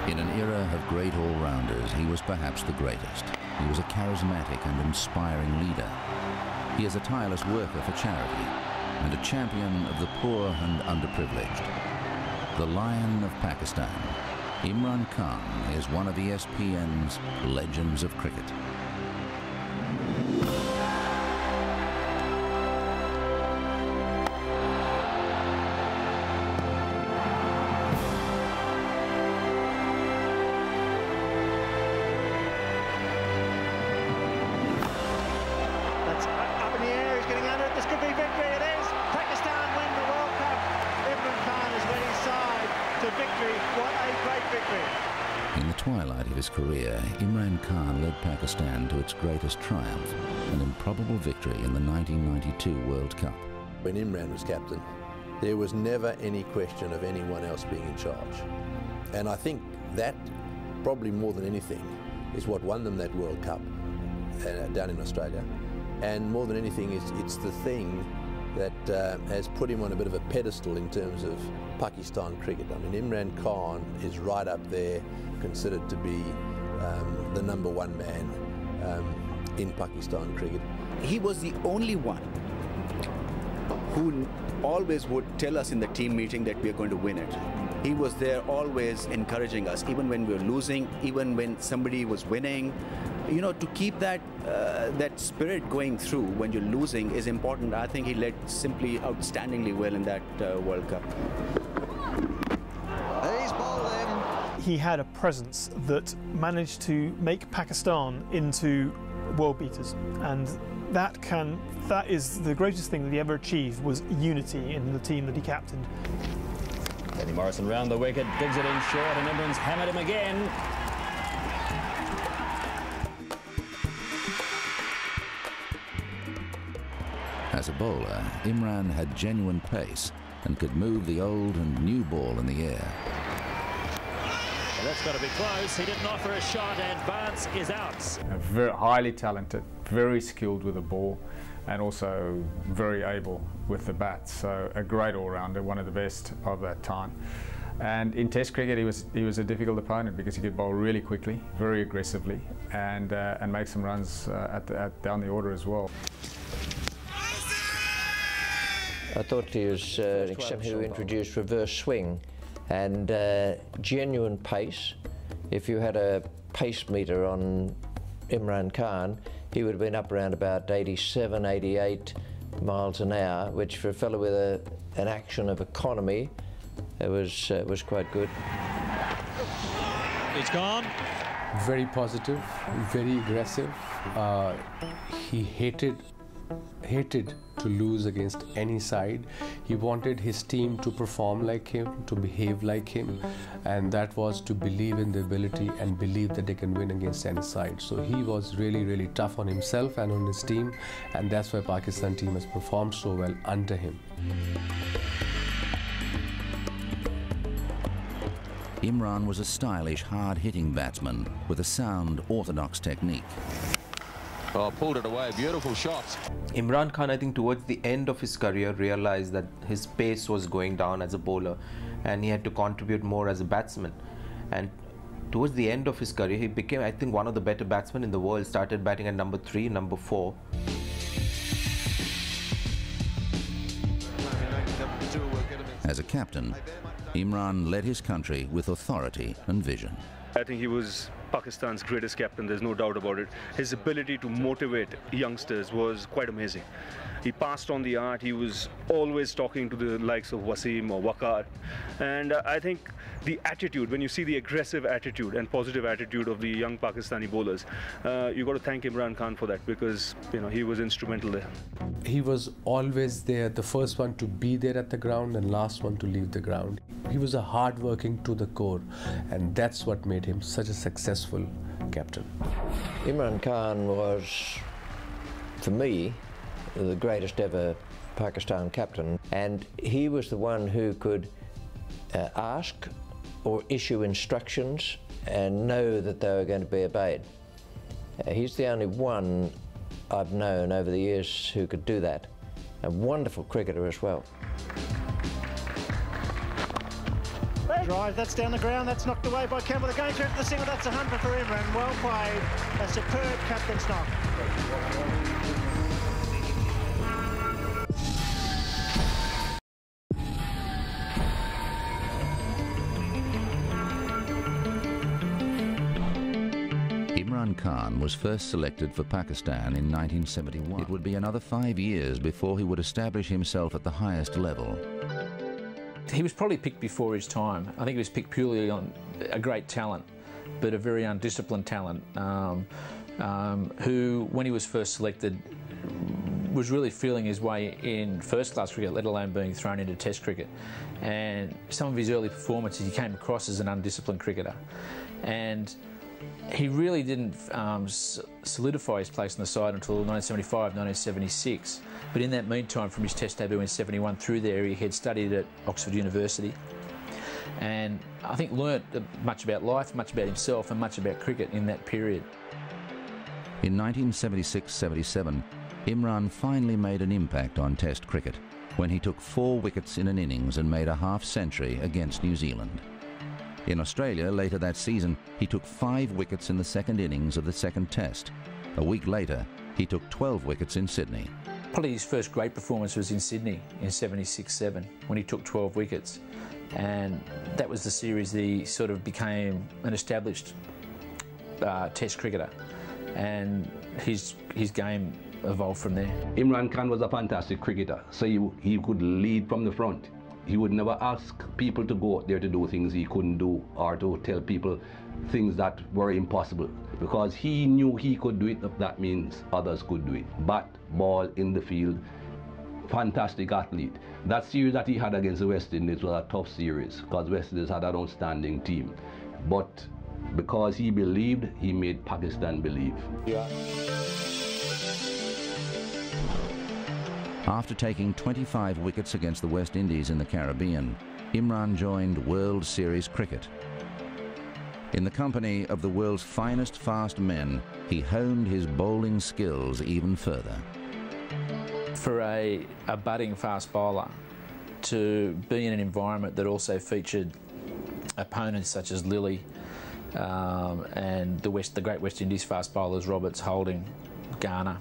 In an era of great all-rounders, he was perhaps the greatest. He was a charismatic and inspiring leader. He is a tireless worker for charity and a champion of the poor and underprivileged. The Lion of Pakistan, Imran Khan, is one of ESPN's legends of cricket. In the twilight of his career, Imran Khan led Pakistan to its greatest triumph, an improbable victory in the 1992 World Cup. When Imran was captain, there was never any question of anyone else being in charge. And I think that, probably more than anything, is what won them that World Cup down in Australia. And more than anything, it's the thing that has put him on a bit of a pedestal in terms of Pakistan cricket. I mean, Imran Khan is right up there, considered to be the #1 man in Pakistan cricket. He was the only one who always would tell us in the team meeting that we are going to win it. He was there always encouraging us, even when we were losing, even when somebody was winning. You know, to keep that spirit going through when you're losing is important. I think he led simply outstandingly well in that World Cup. He's bowled him. He had a presence that managed to make Pakistan into world beaters, and that is the greatest thing that he ever achieved, was unity in the team that he captained. Danny Morrison round the wicket, digs it in short, and Imran's hammered him again. As a bowler, Imran had genuine pace and could move the old and new ball in the air. Well, that's got to be close. He didn't offer a shot, and Barnes is out. Very highly talented, very skilled with the ball, and also very able with the bat. So a great all-rounder, one of the best of that time. And in Test cricket, he was a difficult opponent because he could bowl really quickly, very aggressively, and make some runs down the order as well. I thought he was somebody who introduced reverse swing and genuine pace. If you had a pace meter on Imran Khan, he would have been up around about 87, 88 miles an hour, which for a fellow with an action of economy, it was quite good. It's gone. Very positive, very aggressive. He hated to lose against any side. He wanted his team to perform like him, to behave like him, and that was to believe in the ability and believe that they can win against any side. So he was really, really tough on himself and on his team, and that's why Pakistan team has performed so well under him. Imran was a stylish, hard-hitting batsman with a sound, orthodox technique. Oh, pulled it away, beautiful shot. Imran Khan, I think towards the end of his career, realized that his pace was going down as a bowler and he had to contribute more as a batsman. And towards the end of his career, he became, I think, one of the better batsmen in the world, started batting at #3, #4. As a captain, Imran led his country with authority and vision. I think he was Pakistan's greatest captain, there's no doubt about it. His ability to motivate youngsters was quite amazing. He passed on the art, he was always talking to the likes of Wasim or Waqar. And I think the attitude, when you see the aggressive attitude and positive attitude of the young Pakistani bowlers, you've got to thank Imran Khan for that, because he was instrumental there. He was always there, the first one to be there at the ground and last one to leave the ground. He was a hard-working to the core, and that's what made him such a successful captain. Imran Khan was, for me, the greatest ever Pakistan captain, and he was the one who could ask or issue instructions and know that they were going to be obeyed. He's the only one I've known over the years who could do that. A wonderful cricketer as well. Drive, that's down the ground, that's knocked away by Campbell. They're going through the single, that's 100 for Imran. Well played, a superb captain's knock. Imran Khan was first selected for Pakistan in 1971. It would be another 5 years before he would establish himself at the highest level. He was probably picked before his time. I think he was picked purely on a great talent, but a very undisciplined talent, who, when he was first selected, was really feeling his way in first-class cricket, let alone being thrown into Test cricket. And some of his early performances, he came across as an undisciplined cricketer. And he really didn't solidify his place in the side until 1975, 1976. But in that meantime, from his Test debut in 71 through there, he had studied at Oxford University. And I think learnt much about life, much about himself, and much about cricket in that period. In 1976-77, Imran finally made an impact on Test cricket when he took 4 wickets in an innings and made a half-century against New Zealand. In Australia, later that season, he took 5 wickets in the second innings of the second Test. A week later, he took 12 wickets in Sydney. Probably his first great performance was in Sydney in 76-7, when he took 12 wickets. And that was the series that he sort of became an established Test cricketer. And his game evolved from there. Imran Khan was a fantastic cricketer, so he could lead from the front. He would never ask people to go out there to do things he couldn't do, or to tell people things that were impossible, because he knew he could do it. That means others could do it. Bat, ball, in the field, fantastic athlete. That series that he had against the West Indies was a tough series, because West Indies had an outstanding team. But because he believed, he made Pakistan believe. Yeah. After taking 25 wickets against the West Indies in the Caribbean, Imran joined World Series cricket. In the company of the world's finest fast men, he honed his bowling skills even further. For a budding fast bowler to be in an environment that also featured opponents such as Lilly and the great West Indies fast bowlers, Roberts, Holding, Garner.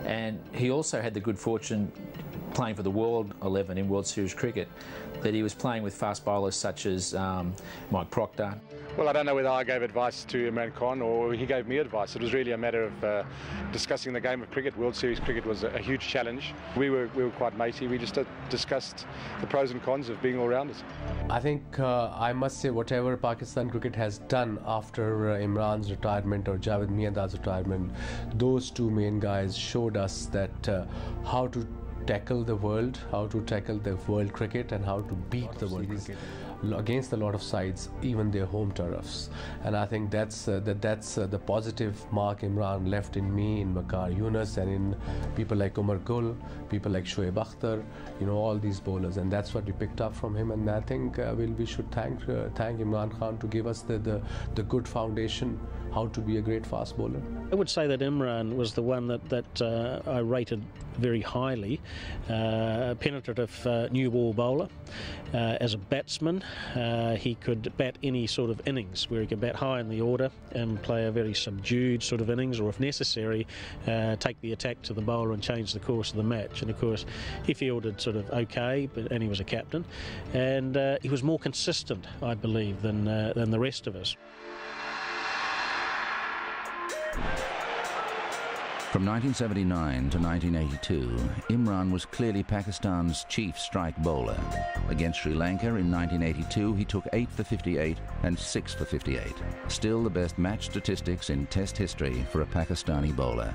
And he also had the good fortune, playing for the World 11 in World Series cricket, that he was playing with fast bowlers such as Mike Proctor. Well, I don't know whether I gave advice to Imran Khan or he gave me advice. It was really a matter of discussing the game of cricket. World Series cricket was a huge challenge. We were quite matey. We just discussed the pros and cons of being all-rounders. I think I must say whatever Pakistan cricket has done after Imran's retirement or Javed Miandad's retirement, those two main guys showed us that how to tackle the world, how to tackle the world cricket, and how to beat the world cricket against a lot of sides, even their home turfs. And I think that's the positive mark Imran left in me, in Waqar Younis, and in people like Umar Gul, people like Shoaib Akhtar, all these bowlers. And that's what we picked up from him. And I think we should thank Imran Khan to give us the good foundation how to be a great fast bowler. I would say that Imran was the one that I rated very highly. Penetrative new ball bowler. As a batsman, he could bat any sort of innings, where he could bat high in the order and play a very subdued sort of innings, or if necessary, take the attack to the bowler and change the course of the match. And of course, he fielded sort of okay, and he was a captain, and he was more consistent, I believe, than the rest of us. From 1979 to 1982, Imran was clearly Pakistan's chief strike bowler. Against Sri Lanka in 1982, he took 8 for 58 and 6 for 58. Still the best match statistics in Test history for a Pakistani bowler.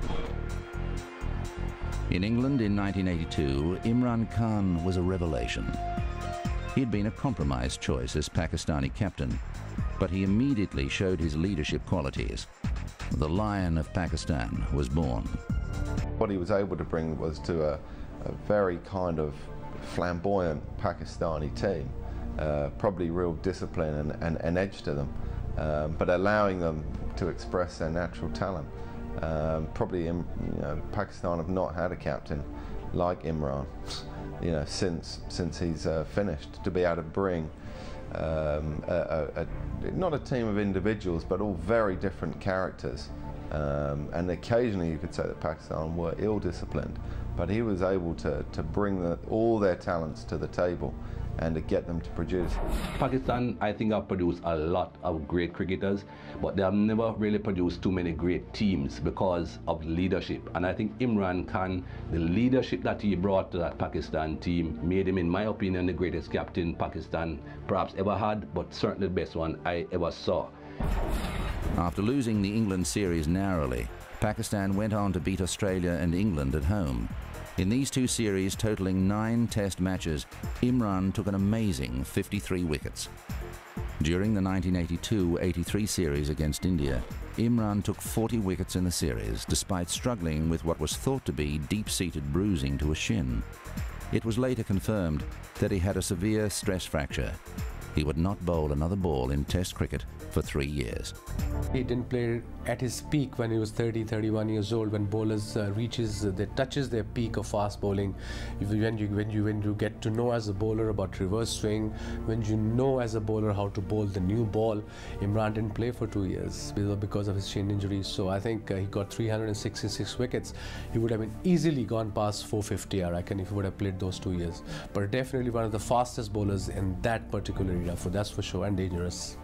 In England in 1982, Imran Khan was a revelation. He had been a compromise choice as Pakistani captain, but he immediately showed his leadership qualities. The Lion of Pakistan was born. What he was able to bring was to a very kind of flamboyant Pakistani team, probably real discipline and edge to them, but allowing them to express their natural talent. Pakistan have not had a captain like Imran, you know, since he's finished, to be able to bring not a team of individuals, but all very different characters. And occasionally you could say that Pakistan were ill-disciplined, but he was able to bring all their talents to the table and to get them to produce. Pakistan, I think, have produced a lot of great cricketers, but they have never really produced too many great teams because of leadership. And I think Imran Khan, the leadership that he brought to that Pakistan team, made him, in my opinion, the greatest captain Pakistan perhaps ever had, but certainly the best one I ever saw. After losing the England series narrowly, Pakistan went on to beat Australia and England at home. In these two series, totaling 9 Test matches, Imran took an amazing 53 wickets. During the 1982-83 series against India, Imran took 40 wickets in the series, despite struggling with what was thought to be deep-seated bruising to a shin. It was later confirmed that he had a severe stress fracture. He would not bowl another ball in Test cricket for 3 years. He didn't play at his peak when he was 30, 31 years old, when bowlers touches their peak of fast bowling. When you get to know as a bowler about reverse swing, when you know as a bowler how to bowl the new ball. Imran didn't play for 2 years because of his shin injuries. So I think he got 366 wickets. He would have been easily gone past 450, I reckon, if he would have played those 2 years. But definitely one of the fastest bowlers in that particular era, that's for sure, and dangerous.